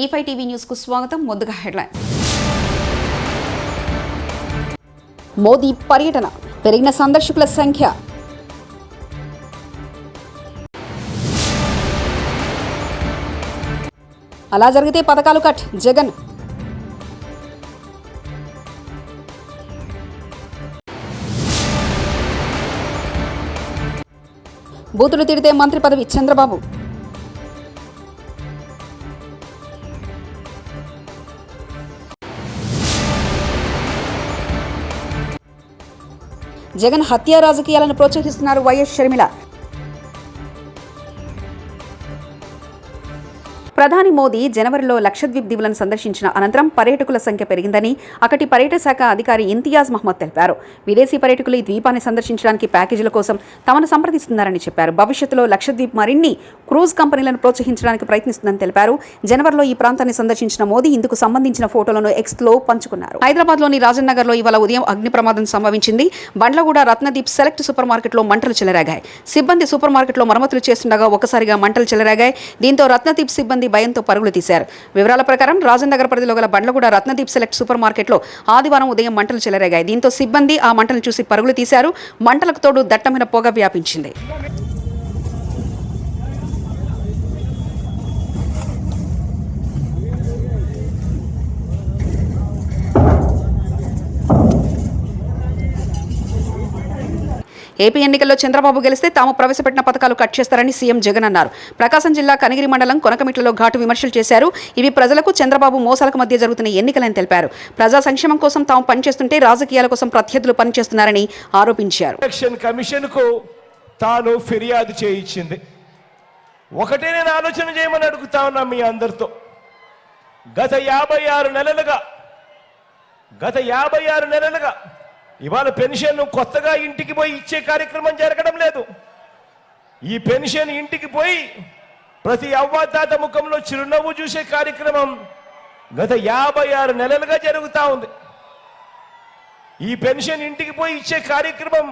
E5 TV news కు స్వాగతం. ముందుగా హెడ్లైన్. మోదీ పర్యటన, పెరిగిన సందర్శకుల సంఖ్య. అలా జరిగితే పథకాలు కట్, జగన్. బూతులు తిడితే మంత్రి పదవి, చంద్రబాబు. జగన్ హత్యా రాజకీయాలను ప్రోత్సహిస్తున్నారు వైఎస్ షర్మిల. ప్రధాని మోదీ జనవరిలో లక్షద్వీప్ దీవులను సందర్శించిన అనంతరం పర్యాటకుల సంఖ్య పెరిగిందని అక్కడి పర్యాటక శాఖ అధికారి ఇంతియాజ్ మహమ్మద్ తెలిపారు. విదేశీ పర్యాటకులు ఈ ద్వీపాన్ని సందర్శించడానికి ప్యాకేజీల కోసం తమను సంప్రదిస్తున్నారని చెప్పారు. భవిష్యత్తులో లక్షద్వీప్ మరిన్ని క్రూజ్ కంపెనీలను ప్రోత్సహించడానికి ప్రయత్నిస్తుందని తెలిపారు. జనవరిలో ఈ ప్రాంతాన్ని సందర్శించిన మోదీ ఇందుకు సంబంధించిన ఫోటోలను ఎక్స్లో పంచుకున్నారు. హైదరాబాద్లోని రాజన్ నగర్లో ఇవాళ ఉదయం అగ్ని ప్రమాదం సంభవించింది. బండ్లగూడ రత్నదీప్ సెలెక్ట్ సూపర్ మార్కెట్లో మంటలు చెలరేగాయి. సిబ్బంది సూపర్ మార్కెట్లో మరమ్మతులు చేస్తుండగా ఒక్కసారిగా మంటలు చెలరేగాయి. దీంతో రత్నదీప్ సిబ్బంది భయంతో పరుగులు తీశారు. వివరాల ప్రకారం రాజన్ నగర్ పరిధిలో గల బండ్లగూడ రత్నదీప్ సెలెక్ట్ సూపర్ మార్కెట్లో ఆదివారం ఉదయం మంటలు చెలరేగాయి. దీంతో సిబ్బంది ఆ మంటలు చూసి పరుగులు తీశారు. మంటలకు తోడు దట్టమైన పొగ వ్యాపించింది. ఏపీ ఎన్నికల్లో చంద్రబాబు గెలిస్తే తాము ప్రవేశపెట్టిన పథకాలు కట్ చేస్తారని సీఎం జగన్ అన్నారు. ప్రకాశం జిల్లా కనిగిరి మండలం కొనకమిట్లలో ఘాటు విమర్శలు చేశారు. ఇవి ప్రజలకు చంద్రబాబు మోసాలకు మధ్య జరుగుతున్న ఎన్నికలని తెలిపారు. ప్రజా సంక్షేమం కోసం తాము పనిచేస్తుంటే రాజకీయాల కోసం ప్రత్యర్థులు పనిచేస్తున్నారని ఆరోపించారు. ఎలక్షన్ కమిషన్ కు తాను ఫిర్యాదు చేయించింది. ఒకటే నేను ఆలోచన చేయమని అడుగుతా ఉన్నా మీ అందరితో. గత 56 నెలలుగా ఇవాళ పెన్షన్ కొత్తగా ఇంటికి పోయి ఇచ్చే కార్యక్రమం జరగడం లేదు. ఈ పెన్షన్ ఇంటికి పోయి ప్రతి అవ్వాతాత ముఖంలో చిరునవ్వు చూసే కార్యక్రమం గత 56 నెలలుగా జరుగుతూ ఉంది. ఈ పెన్షన్ ఇంటికి పోయి ఇచ్చే కార్యక్రమం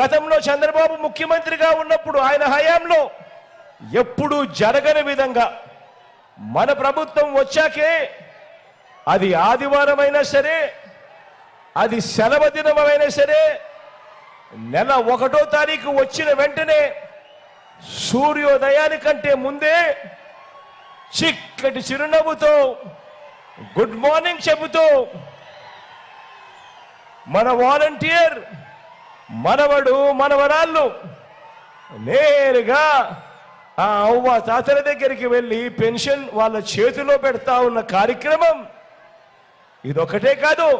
గతంలో చంద్రబాబు ముఖ్యమంత్రిగా ఉన్నప్పుడు ఆయన హయాంలో ఎప్పుడూ జరగని విధంగా మన ప్రభుత్వం వచ్చాకే, అది ఆదివారం అయినా సరే, అది సెలవు దినమైనా సరే, నెల 1వ తారీఖు వచ్చిన వెంటనే సూర్యోదయానికంటే ముందే చిక్కటి చిరునవ్వుతో గుడ్ మార్నింగ్ చెబుతూ మన వాలంటీర్ మనవడు మనవరాళ్ళు నేరుగా ఆ అవ్వ తాతల దగ్గరికి వెళ్ళి పెన్షన్ వాళ్ళ చేతిలో పెడతా ఉన్న కార్యక్రమం ఇదొకటే కాదు.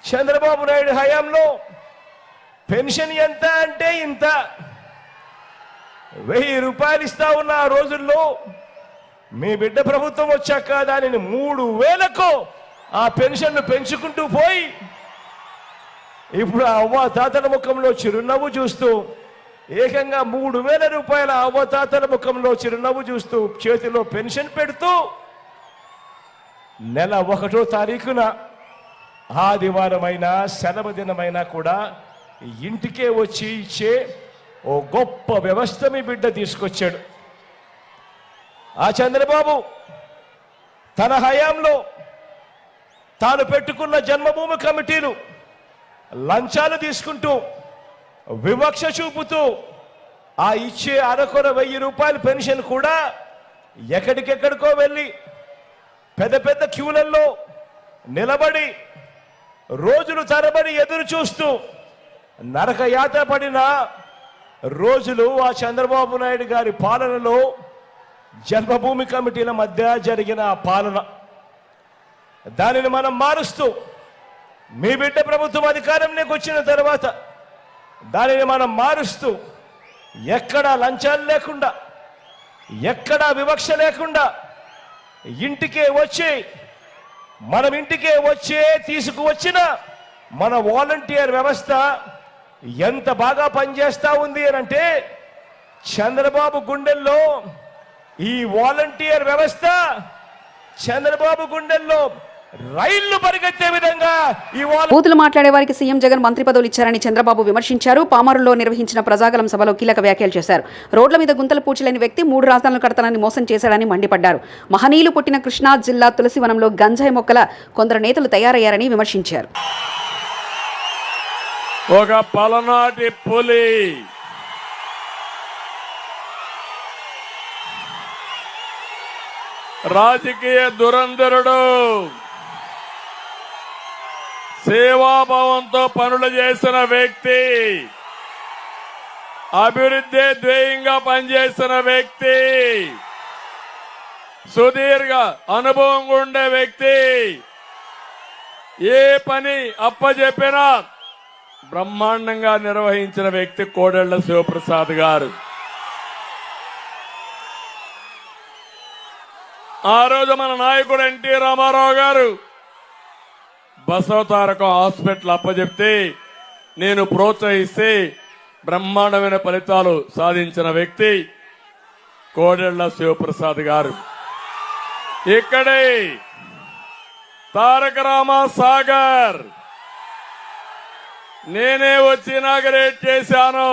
చంద్రబాబు నాయుడు హయాంలో పెన్షన్ ఎంత అంటే ఇంత 1000 రూపాయలు ఇస్తా ఉన్న ఆ రోజుల్లో మీ బిడ్డ ప్రభుత్వం వచ్చాక దానిని 3000కు ఆ పెన్షన్ పెంచుకుంటూ పోయి ఇప్పుడు అవ్వ తాతల ముఖంలో చిరునవ్వు చూస్తూ ఏకంగా 3000 రూపాయల అవ్వ తాతల ముఖంలో చిరునవ్వు చూస్తూ చేతిలో పెన్షన్ పెడుతూ నెల 1వ తారీఖున ఆదివారమైనా సెలవు దినమైనా కూడా ఇంటికే వచ్చి ఇచ్చే ఓ గొప్ప వ్యవస్థ మీ బిడ్డ తీసుకొచ్చాడు. ఆ చంద్రబాబు తన హయాంలో తాను పెట్టుకున్న జన్మభూమి కమిటీలు లంచాలు తీసుకుంటూ వివక్ష చూపుతూ ఆ ఇచ్చే అరకొర 1000 రూపాయల పెన్షన్ కూడా ఎక్కడికెక్కడికో వెళ్ళి పెద్ద పెద్ద క్యూలల్లో నిలబడి రోజులు తరబడి ఎదురు చూస్తూ నరకయాత్ర పడిన రోజులు ఆ చంద్రబాబు నాయుడు గారి పాలనలో జన్మభూమి కమిటీల మధ్య జరిగిన ఆ పాలన. దానిని మనం మారుస్తూ మీ బిడ్డ ప్రభుత్వం అధికారంలోకి వచ్చిన తర్వాత దానిని మనం మారుస్తూ ఎక్కడా లంచాలు లేకుండా, ఎక్కడా వివక్ష లేకుండా ఇంటికే వచ్చి మనం ఇంటికే వచ్చే తీసుకువచ్చిన మన వాలంటీర్ వ్యవస్థ ఎంత బాగా పనిచేస్తా ఉంది అంటే చంద్రబాబు గుండెల్లో ఈ వాలంటీర్ వ్యవస్థ చంద్రబాబు గుండెల్లో రైళ్లు పరిగెత్తే విధంగా ఇవాళ బూతులు మాట్లాడే వారికి సీఎం జగన్ మంత్రి పదవులు ఇచ్చారని చంద్రబాబు విమర్శించారు. పామరులో నిర్వహించిన ప్రజాగలం సభలో కీలక వ్యాఖ్యలు చేశారు. రోడ్ల మీద గుంతలు పూడ్చలేని వ్యక్తి 3 రాజధానులు కడతానని మోసం చేశాడని మండిపడ్డారు. మహనీయులు పుట్టిన కృష్ణా జిల్లా తులసివనంలో గంజాయి మొక్కల కొందరు నేతలు తయారయ్యారని విమర్శించారు. ఒక పలనాటి పులి రాజకీయ దురంధరుడు సేవాభావంతో పనులు చేసిన వ్యక్తి, అభివృద్ధి ధ్యేయంగా పనిచేసిన వ్యక్తి, సుదీర్ఘ అనుభవం ఉండే వ్యక్తి, ఏ పని అప్పచెప్పినా బ్రహ్మాండంగా నిర్వహించిన వ్యక్తి కోడెళ్ల శివప్రసాద్ గారు. ఆ రోజు మన నాయకుడు ఎన్టీ రామారావు గారు బసవతారకం హాస్పిటల్ అప్పచెప్తే నేను ప్రోత్సహిస్తే బ్రహ్మాండమైన ఫలితాలు సాధించిన వ్యక్తి కోడెళ్ల శివప్రసాద్ గారు. ఇక్కడే తారక రామ సాగర్ నేనే వచ్చి ఇనాగరేట్ చేశాను.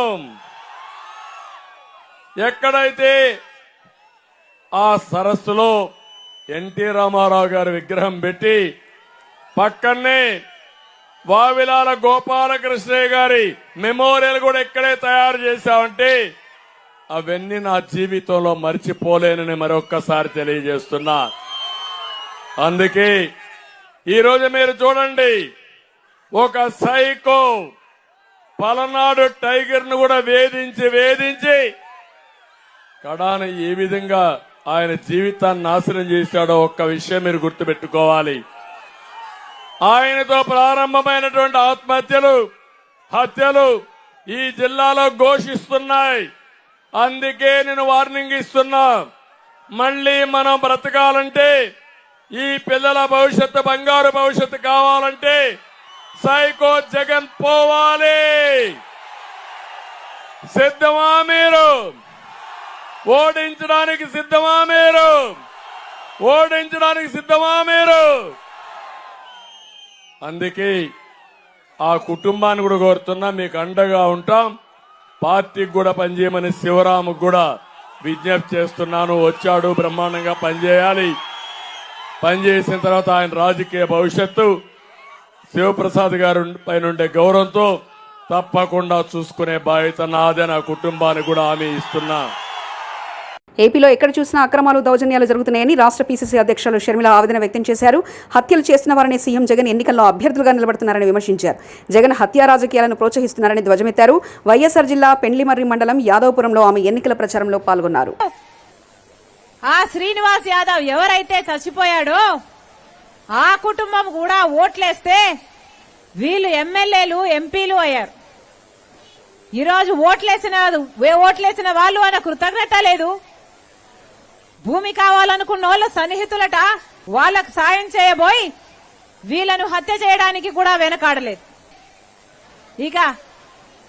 ఎక్కడైతే ఆ సరస్సులో ఎన్టీ రామారావు గారి విగ్రహం పెట్టి పక్కనే వావిలాల గోపాలకృష్ణయ్య గారి మెమోరియల్ కూడా ఇక్కడే తయారు చేశామంటే అవన్నీ నా జీవితంలో మర్చిపోలేనని మరొక్కసారి తెలియజేస్తున్నా. అందుకే ఈరోజు మీరు చూడండి, ఒక సైకో పలనాడు టైగర్ ను కూడా వేధించి కడాన ఏ విధంగా ఆయన జీవితాన్ని నాశనం చేశాడో ఒక్క విషయం మీరు గుర్తుపెట్టుకోవాలి. ఆయనతో ప్రారంభమైనటువంటి హత్యలు ఈ జిల్లాలో ఘోషిస్తున్నాయి. అందుకే నేను వార్నింగ్ ఇస్తున్నా, మళ్లీ మనం బ్రతకాలంటే, ఈ పిల్లల భవిష్యత్తు బంగారు భవిష్యత్తు కావాలంటే సైకో జగన్ పోవాలి. సిద్ధమా మీరు? ఓడించడానికి సిద్ధమా మీరు? ఓడించడానికి సిద్ధమా మీరు? అందుకే ఆ కుటుంబాన్ని కూడా కోరుతున్నా, మీకు అండగా ఉంటాం. పార్టీకి కూడా పనిచేయమని శివరాముకు కూడా విజ్ఞప్తి చేస్తున్నాను. వచ్చాడు, బ్రహ్మాండంగా పనిచేయాలి. పనిచేసిన తర్వాత ఆయన రాజకీయ భవిష్యత్తు శివప్రసాద్ గారి పైన ఉండే గౌరవంతో తప్పకుండా చూసుకునే బాధ్యత నాదే. నా కుటుంబానికి కూడా హామీ ఇస్తున్నా. ఏపీలో ఎక్కడ చూసినా అక్రమాలు, దౌర్జన్యాలు జరుగుతున్నాయని రాష్ట్ర పీసీసీ అధ్యక్షులు షర్మిల ఆవేదన వ్యక్తం చేశారు. హత్యలు చేసిన వారిని సీఎం జగన్ ఎన్నికల్లో అభ్యర్థులుగా నిలబడుతున్నారని విమర్శించారు. జగన్ హత్యా రాజకీయాలను ప్రోత్సహిస్తున్నారని ధ్వజమెత్తారు. వైఎస్ఆర్ జిల్లా పెండ్లిమర్రి మండలం యాదవపురంలో ఆమె ఎన్నికల ప్రచారంలో పాల్గొన్నారు. ఆ శ్రీనివాస్ యాదవ్ ఎవరైతే చచ్చిపోయాడో ఆ కుటుంబం కూడా ఓట్లేస్తే వీళ్ళు ఎమ్మెల్యేలు, ఎంపీలు అయ్యారు. ఈరోజు ఓట్లేసిన వాళ్ళు అన్న కృతజ్ఞత లేదు. భూమి కావాలనుకున్న వాళ్ళ సన్నిహితులట, వాళ్ళకు సాయం చేయబోయి వీళ్ళను హత్య చేయడానికి కూడా వెనకాడలేదు. ఇక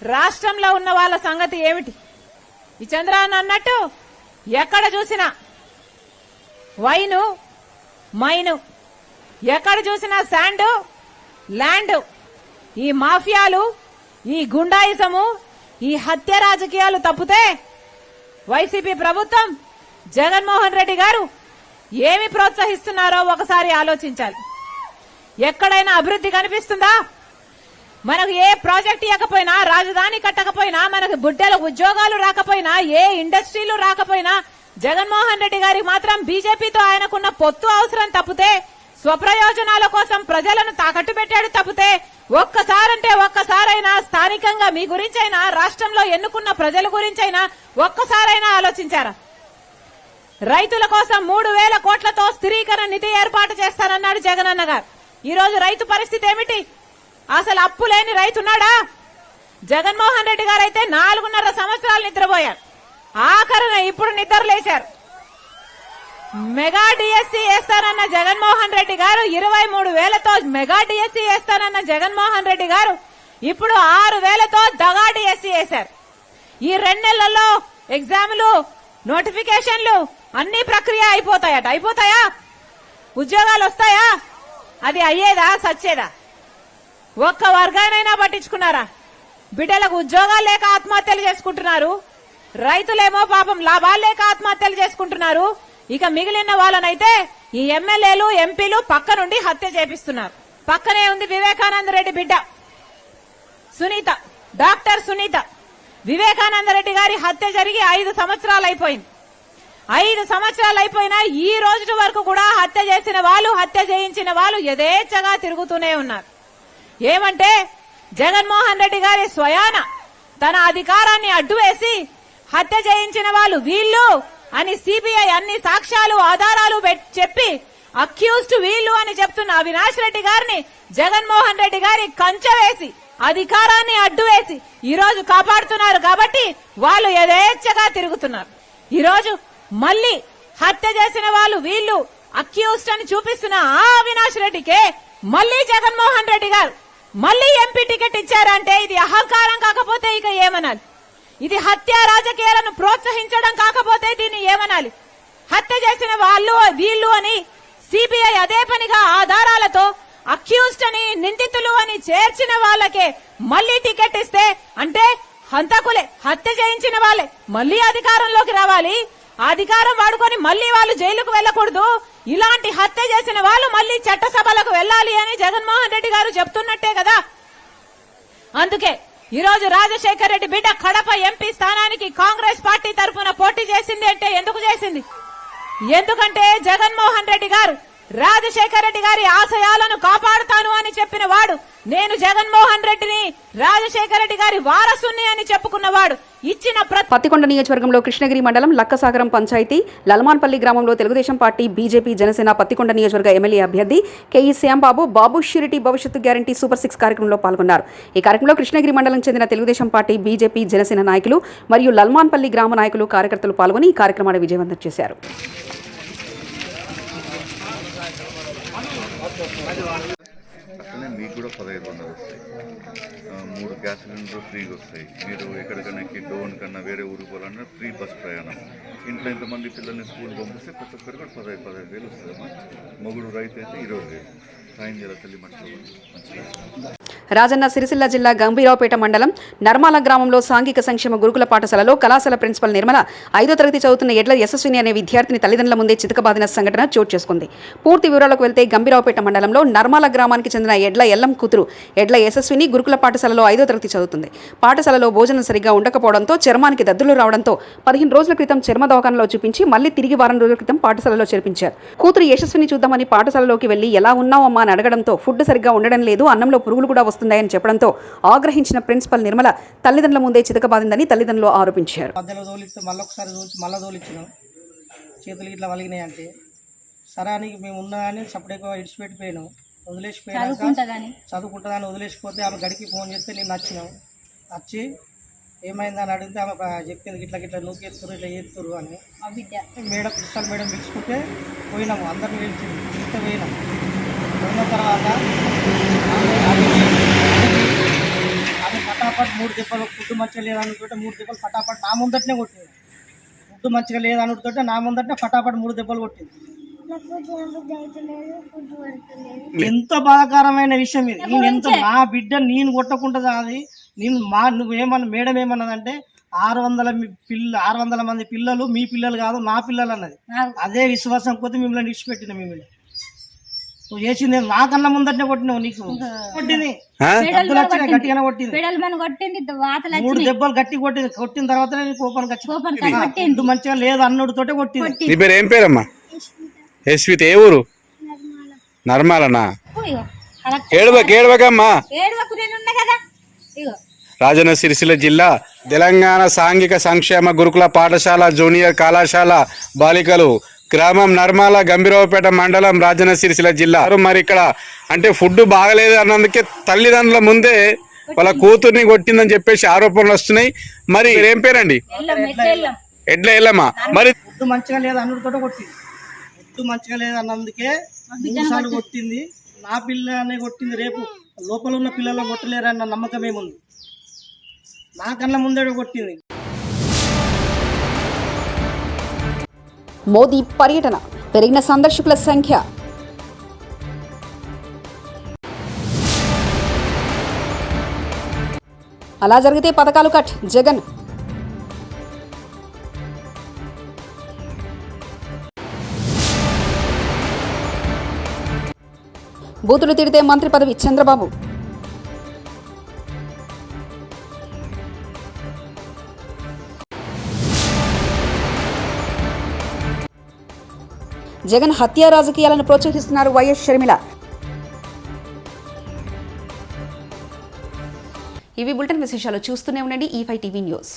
రాష్ట్రంలో ఉన్న వాళ్ళ సంగతి ఏమిటి? ఈ చంద్రబాబు అన్నట్టు ఎక్కడ చూసినా వైను, మైను, ఎక్కడ చూసినా శాండ్, ల్యాండ్, ఈ మాఫియాలు, ఈ గుండాయిజము, ఈ హత్య రాజకీయాలు తప్పితే వైసీపీ ప్రభుత్వం, జగన్మోహన్ రెడ్డి గారు ఏమి ప్రోత్సహిస్తున్నారో ఒకసారి ఆలోచించాలి. ఎక్కడైనా అభివృద్ధి కనిపిస్తుందా? మనకు ఏ ప్రాజెక్ట్ ఇవ్వకపోయినా, రాజధాని కట్టకపోయినా, మనకు బుడ్డల ఉద్యోగాలు రాకపోయినా, ఏ ఇండస్ట్రీలు రాకపోయినా, జగన్మోహన్ రెడ్డి గారికి మాత్రం బీజేపీతో ఆయనకున్న పొత్తు అవసరం తప్పితే, స్వప్రయోజనాల కోసం ప్రజలను తాకట్టు పెట్టాడు తప్పితే, ఒక్కసారైనా స్థానికంగా మీ గురించైనా, రాష్ట్రంలో ఎన్నుకున్న ప్రజల గురించైనా ఒక్కసారైనా ఆలోచించారా? రైతుల కోసం 3,000 కోట్లతో స్థిరీకరణ నిధి ఏర్పాటు చేస్తానన్నాడు జగనన్న గారు. ఈ రోజు రైతు పరిస్థితి ఏమిటి? అసలు అప్పు లేని రైతున్నాడా? జగన్మోహన్ రెడ్డి గారు అయితే 4.5 సంవత్సరాలు నిద్రపోయారు. ఆఖరున ఇప్పుడు నిద్రలేశారు. మెగా డిఎస్సీ వేస్తానన్న జగన్మోహన్ రెడ్డి గారు 23,000తో మెగా డిఎస్సీ వేస్తానన్న జగన్మోహన్ రెడ్డి గారు ఇప్పుడు 6,000తో దగా డిఎస్సీ వేశారు. ఈ 2 నెలల్లో ఎగ్జామ్లు, నోటిఫికేషన్లు అన్ని ప్రక్రియ అయిపోతాయా? ఉద్యోగాలు వస్తాయా? అది అయ్యేదా సచ్చేదా? ఒక్క వర్గానైనా పట్టించుకున్నారా? బిడ్డలకు ఉద్యోగాలు లేక ఆత్మహత్యలు చేసుకుంటున్నారు, రైతులేమో పాపం లాభాలు లేక ఆత్మహత్యలు చేసుకుంటున్నారు. ఇక మిగిలిన వాళ్ళనైతే ఈ ఎమ్మెల్యేలు ఎంపీలు పక్క నుండి హత్య చేపిస్తున్నారు. పక్కనే ఉంది వివేకానంద రెడ్డి బిడ్డ సునీత, డాక్టర్ సునీత. వివేకానంద రెడ్డి గారి హత్య జరిగి 5 సంవత్సరాలు అయిపోయింది. 5 సంవత్సరాలు అయిపోయినా ఈ రోజు వరకు కూడా హత్య చేసిన వాళ్ళు, హత్య చేయించిన వాళ్ళు యథేచ్ఛగా తిరుగుతూనే ఉన్నారు. ఏమంటే జగన్మోహన్ రెడ్డి గారి స్వయాన తన అధికారాన్ని అడ్డువేసి హత్య చేయించిన వాళ్ళు వీళ్ళు అని సిబిఐ అన్ని సాక్ష్యాలు ఆధారాలు చెప్పి అక్యూజ్డ్ వీళ్ళు అని చెప్తున్న అవినాష్ రెడ్డి గారిని జగన్మోహన్ రెడ్డి గారి కంచె వేసి అధికారాన్ని అడ్డువేసి ఈ రోజు కాపాడుతున్నారు. కాబట్టి వాళ్ళు యథేచ్ఛగా తిరుగుతున్నారు. ఈ రోజు మళ్ళీ హత్య చేసిన వాళ్ళు వీళ్ళు అక్యూజ్డ్ అని చూపిస్తున్న ఆ అవినాష్ రెడ్డికే మళ్ళీ జగన్మోహన్ రెడ్డి గారు మళ్ళీ ఎంపీ టికెట్ ఇచ్చారంటే ఇది అహంకారం కాకపోతే ఇక ఏమనాలి? ఇది హత్య రాజకీయాలను ప్రోత్సహించడం కాకపోతే దీన్ని ఏమనాలి? హత్య చేసిన వాళ్ళు వీళ్ళు అని సిబిఐ అదే పనిగా ఆధారాలతో అక్యూజ్డ్ అని, నిందితులు అని చేర్చిన వాళ్ళకే మళ్ళీ టికెట్ ఇస్తే అంటే హంతకులే, హత్య చేయించిన వాళ్ళే మళ్ళీ అధికారంలోకి రావాలి. అధికారం వాడుకొని మళ్ళీ వాళ్ళు జైలుకు వెళ్లకూడదు. ఇలాంటి హత్య చేసిన వాళ్ళు మళ్ళీ చట్టసభలకు వెళ్లాలి అని జగన్మోహన్ రెడ్డి గారు చెప్తున్నట్టే కదా. అందుకే ఈ రోజు రాజశేఖర్ రెడ్డి బిడ్డ కడప ఎంపీ స్థానానికి కాంగ్రెస్ పార్టీ తరఫున పోటీ చేసింది అంటే ఎందుకు చేసింది? ఎందుకంటే జగన్మోహన్ రెడ్డి గారు రాజశేఖర్ రెడ్డి గారి ఆశయాలను కాపాడుతాను అని చెప్పిన వాడు, నేను జగన్మోహన్ రెడ్డిని రాజశేఖర్ రెడ్డి గారి వారసుని అని చెప్పుకున్నవాడు. ఇచ్చిన పత్తికొండ నియోజకవర్గంలో కృష్ణగిరి మండలం లక్కసాగరం పంచాయతీ లల్మాన్పల్లి గ్రామంలో తెలుగుదేశం పార్టీ, బీజేపీ, జనసేన పత్తికొండ నియోజకవర్గ ఎమ్మెల్యే అభ్యర్థి కేఈ శ్యాంబాబు బాబు ష్యూరిటీ భవిష్యత్తు గ్యారంటీ సూపర్ 6 కార్యక్రమంలో పాల్గొన్నారు. ఈ కార్యక్రమంలో కృష్ణగిరి మండలం చెందిన తెలుగుదేశం పార్టీ, బీజేపీ, జనసేన నాయకులు మరియు లల్మాన్పల్లి గ్రామ నాయకులు, కార్యకర్తలు పాల్గొని ఈ కార్యక్రమాన్ని విజయవంతం చేశారు. అట్లనే మీకు కూడా 1500 వస్తాయి. 3 గ్యాస్ సిలిండర్లు ఫ్రీగా వస్తాయి. మీరు ఎక్కడికైనా డోన్ కన్నా వేరే ఊరికి పోవాలన్నా ఫ్రీ బస్ ప్రయాణం. ఇంట్లో ఎంతమంది పిల్లల్ని స్కూల్ పంపిస్తే ప్రతి ఒక్కరికి కూడా 15,000 వస్తుందమ్మా. మొగుడు రైతు అయితే 20,000 సాయం చేయాలి తల్లి మంచిగా. రాజన్న సిరిసిల్ల జిల్లా గంభీరావుపేట మండలం నర్మాల గ్రామంలో సాంఘిక సంక్షేమ గురుకుల పాఠశాలలో కళాశాల ప్రిన్సిపల్ నిర్మల 5వ తరగతి చదువుతున్న ఎడ్ల యశస్విని అనే విద్యార్థిని తల్లిదండ్రుల ముందే చితకబాదిన సంఘటన చోటు చేసుకుంది. పూర్తి వివరాలకు వెళ్తే గంభీరావుపేట మండలంలో నర్మాల గ్రామానికి చెందిన ఎడ్ల ఎల్లం కూతురు ఎడ్ల యశస్విని గురుకుల పాఠశాలలో 5వ తరగతి చదువుతుంది. పాఠశాలలో భోజనం సరిగ్గా ఉండకపోవడంతో చర్మానికి దద్దులు రావడంతో 15 రోజుల క్రితం చర్మ దవాఖానలో చూపించి మళ్లీ తిరిగి వారం రోజుల క్రితం పాఠశాలలో చేర్పించారు. కూతురు యశస్విని చూద్దామని పాఠశాలలోకి వెళ్లి ఎలా ఉన్నావు అమ్మా అని అడగడంతో ఫుడ్ సరిగ్గా ఉండడం లేదు, అన్నంలో పురుగులు కూడా వస్తున్నాయని చెప్పడంతో ఆగ్రహించిన ప్రిన్సిపల్ నిర్మల తల్లిదండ్రుల ముందే చితకబాదిందని తల్లిదండ్రులు ఆరోపించారు. మధ్యలో తోలిస్తే మళ్ళొకసారి మళ్ళీ తోలిచ్చినాం, చేతులు ఇట్లా వలిగినాయి అంటే సరే అని మేము ఉన్నాయని సపరేట్గా ఇడిచిపెట్టిపోయినాం. వదిలేసిపోయినాక చదువుకుంటుందని వదిలేసిపోతే ఆమె గడికి ఫోన్ చేస్తే నేను నచ్చినాం. వచ్చి ఏమైందని అడిగితే ఆమె చెప్పింది ఇట్లా ఇట్లా నూకి ఎత్తురు ఇట్లా ఎత్తురు అని. మేడం ప్రిన్సిపల్ మేడం పిలుచుకుంటే పోయినాము, అందరిని పిలిచింది. ఇంత పోయినాం. పోయిన తర్వాత ఆమె ఫటాఫట్ 3 దెబ్బలు ఫుడ్ మంచిగా లేదనుకుంటే 3 దెబ్బలు ఫటాఫట్ నా ముందటనే కొట్టింది. ఫుడ్ మంచిగా లేదనుకుంటే నా ముందటనే ఫటాఫట్ 3 దెబ్బలు కొట్టింది. ఎంతో బాధాకరమైన విషయం ఇది. నేను ఎంత నా బిడ్డ నేను కొట్టకుంటుంది అది నేను నువ్వేమన్నా మేడం ఏమన్నదంటే 600 మంది పిల్లలు మీ పిల్లలు కాదు నా పిల్లలు అన్నది. అదే విశ్వాసం కొద్ది మిమ్మల్ని విడిచిపెట్టిన మిమ్మల్ని నువ్వు చేసింది నాకన్నా ముందటనే కొట్టినావు. నీకు కొట్టింది గట్టిగానే కొట్టింది, 3 దెబ్బలు గట్టి కొట్టింది. కొట్టిన తర్వాత కోపానికి మంచిగా లేదు అన్నుడితోటే కొట్టింది. నీ పేరు ఏం పేరమ్మా? యశ్విత్. ఏ ఊరు? నర్మాలనా? ఏడవకమ్మా. రాజన్న సిరిసిల్ల జిల్లా తెలంగాణ సాంఘిక సంక్షేమ గురుకుల పాఠశాల జూనియర్ కళాశాల బాలికలు గ్రామం నర్మాల గంభీరావుపేట మండలం రాజన్న సిరిసిల్ల జిల్లా. మరి ఇక్కడ అంటే ఫుడ్ బాగలేదు అన్నందుకే తల్లిదండ్రుల ముందే వాళ్ళ కూతుర్ని కొట్టిందని చెప్పేసి ఆరోపణలు వస్తున్నాయి. మరి ఏం పేరండి? ఎడ్ల ఎల్లమ్మా. మరి ఫుడ్ మంచిగా లేదు అన్నుడితోటే కొట్టింది. ఫుడ్ మంచిగా లేదు అన్నందుకే 3 సార్లు కొట్టింది. నా పిల్లనే కొట్టింది. రేపు లోపల ఉన్న పిల్లలను కొట్టలేరన్న నమ్మకం ఏముంది? నా కళ్ళ ముందే కొట్టింది. మోదీ పర్యటన, పెరిగిన సందర్శకుల సంఖ్య. అలా జరిగితే పథకాలు కట్ జగన్. బూతులు తిడితే మంత్రి పదవి చంద్రబాబు. జగన్ హత్యా రాజకీయాలను ప్రోత్సహిస్తున్నారు వైఎస్ షర్మిల. ఇవి బులెటిన్ విశేషాలు. చూస్తూనే ఉండండి E5 టీవీ న్యూస్.